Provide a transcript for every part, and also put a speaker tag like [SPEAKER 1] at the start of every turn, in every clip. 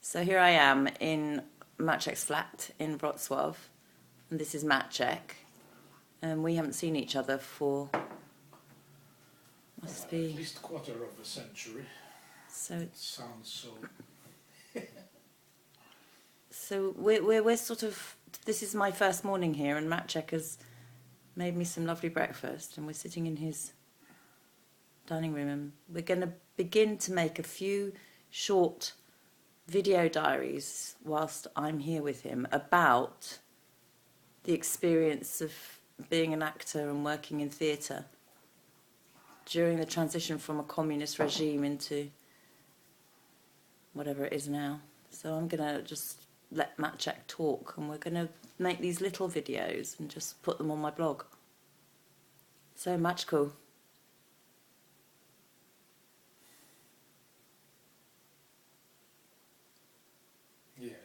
[SPEAKER 1] So here I am in Maciej's flat in Wrocław, and this is Maciej, and we haven't seen each other for must be
[SPEAKER 2] at least quarter of a century.
[SPEAKER 1] So
[SPEAKER 2] it sounds so.
[SPEAKER 1] So we're sort of, this is my first morning here, and Maciej has made me some lovely breakfast, and we're sitting in his dining room, and we're going to begin to make a few short video diaries whilst I'm here with him about the experience of being an actor and working in theatre during the transition from a communist regime into whatever it is now. So I'm going to just let Maciej talk, and we're going to make these little videos and just put them on my blog. So Maćku.
[SPEAKER 2] Yes.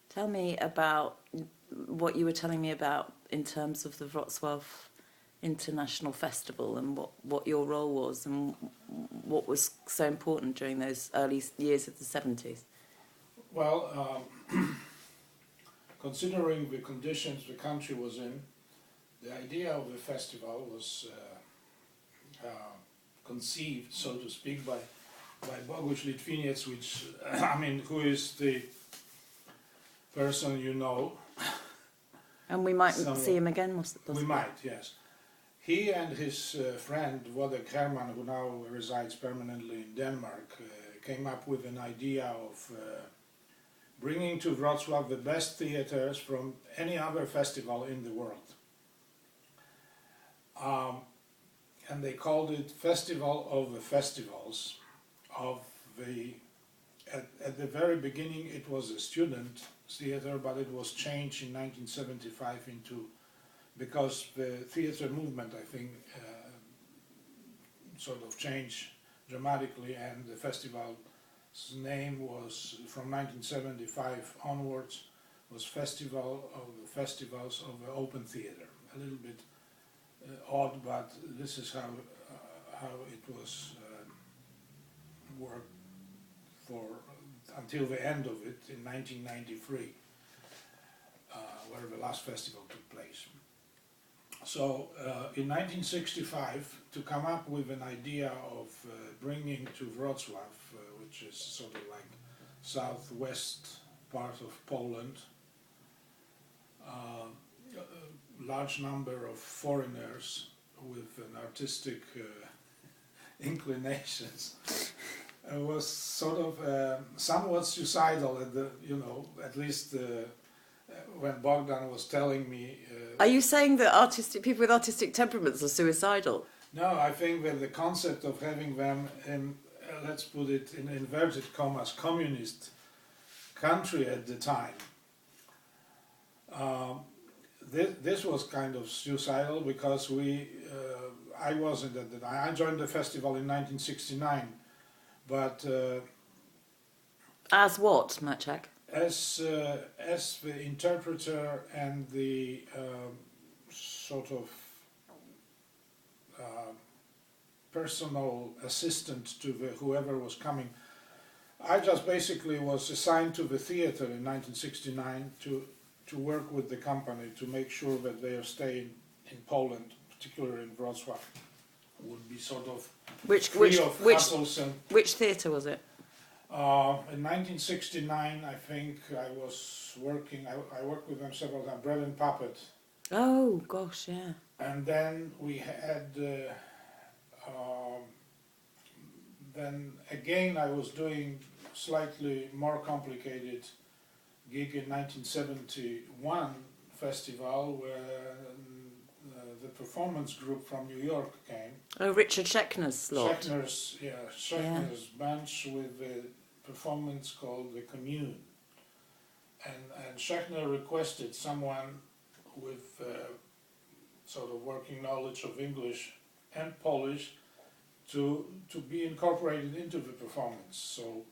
[SPEAKER 1] Tell me about what you were telling me about in terms of the Wrocław International Festival, and what your role was and what was so important during those early years of the 70s.
[SPEAKER 2] Well, considering the conditions the country was in, the idea of the festival was conceived, so to speak, by Bogusz Litwiniec, which I mean, who is the person you know.
[SPEAKER 1] And we might see him again.
[SPEAKER 2] We might, yes. He and his friend Wodek Herman, who now resides permanently in Denmark, came up with an idea of bringing to Wrocław the best theatres from any other festival in the world. And they called it Festival of the Festivals. At the very beginning it was a student theatre, but it was changed in 1975 into, because the theatre movement, I think, sort of changed dramatically, and the festival's name was, from 1975 onwards, was Festival of the Festivals of the Open Theatre. A little bit odd, but this is how it was worked for until the end of it in 1993, where the last festival took place. So in 1965, to come up with an idea of bringing to Wrocław, which is sort of like southwest part of Poland, a large number of foreigners with an artistic inclinations, was sort of somewhat suicidal at the, at least when Bogdan was telling me.
[SPEAKER 1] Are you saying that people with artistic temperaments are suicidal?
[SPEAKER 2] No, I think that the concept of having them in, let's put it in inverted commas, communist country at the time, this was kind of suicidal, because I wasn't at the time. I joined the festival in 1969, but
[SPEAKER 1] as what, Maciej?
[SPEAKER 2] As the interpreter and the sort of personal assistant to whoever was coming. I just basically was assigned to the theater in 1969 to work with the company to make sure that their stay in Poland, particularly in Wrocław, would be sort of free of hassles.
[SPEAKER 1] Which theatre was it?
[SPEAKER 2] In 1969, I think I was working. I worked with them several times. Bread and Puppet.
[SPEAKER 1] Oh gosh, yeah.
[SPEAKER 2] And then we had. Then again, I was doing slightly more complicated gig in 1971 festival, where the performance group from New York came.
[SPEAKER 1] Oh, Richard Schechner's lot.
[SPEAKER 2] Schechner's bunch with a performance called The Commune. And Schechner requested someone with sort of working knowledge of English and Polish to be incorporated into the performance. So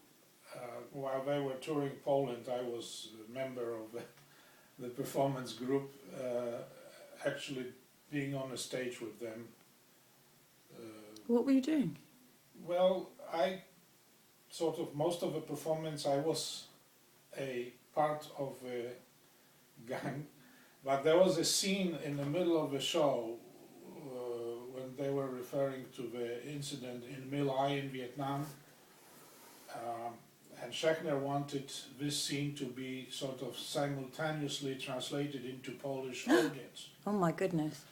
[SPEAKER 2] while they were touring Poland, I was a member of the performance group, actually being on a stage with them.
[SPEAKER 1] What were you doing?
[SPEAKER 2] Well, I sort of most of the performance I was a part of a gang, but there was a scene in the middle of the show when they were referring to the incident in My Lai in Vietnam, and Schechner wanted this scene to be sort of simultaneously translated into Polish audience.
[SPEAKER 1] Oh my goodness.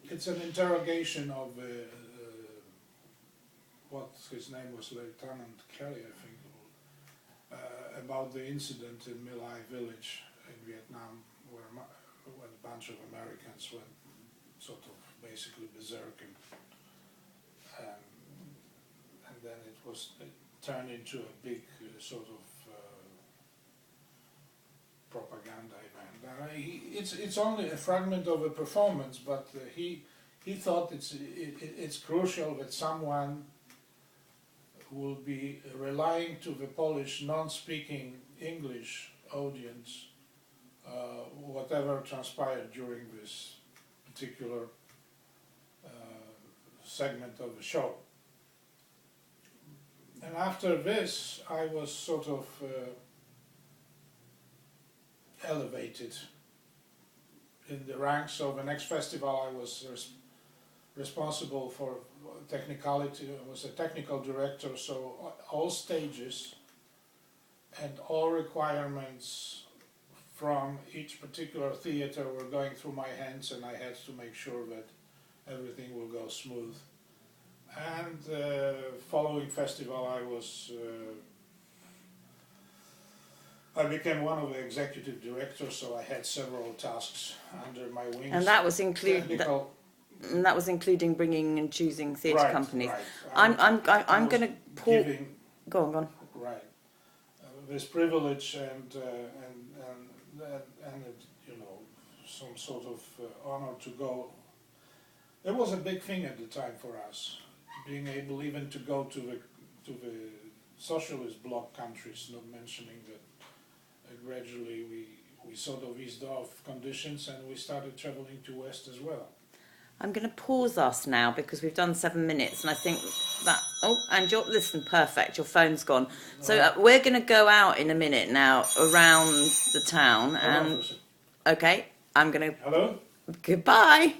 [SPEAKER 2] It's an interrogation of what his name was, Lieutenant Kelly, I think, about the incident in My Lai village in Vietnam, where a bunch of Americans went sort of basically berserk, and then it turned into a big sort of propaganda event. It's only a fragment of a performance, but he thought it's crucial that someone will be relying to the Polish non-speaking English audience, whatever transpired during this particular segment of the show. And after this, I was sort of elevated in the ranks of the next festival. I was responsible for technicality. I was a technical director, so all stages and all requirements from each particular theater were going through my hands, and I had to make sure that everything will go smooth. And following festival, I became one of the executive directors, so I had several tasks under my wings.
[SPEAKER 1] And that was that was including bringing and choosing theatre companies.
[SPEAKER 2] Right.
[SPEAKER 1] I'm going to pull. Go on.
[SPEAKER 2] Right. This privilege and you know, some sort of honor to go. It was a big thing at the time for us, being able even to go to the socialist bloc countries. Not mentioning that gradually we sort of eased off conditions and we started traveling to West as well.
[SPEAKER 1] I'm going to pause us now because we've done 7 minutes, and I think that. Oh, and listen, perfect. Your phone's gone. So we're going to go out in a minute now around the town, and okay, I'm going to.
[SPEAKER 2] Hello.
[SPEAKER 1] Goodbye.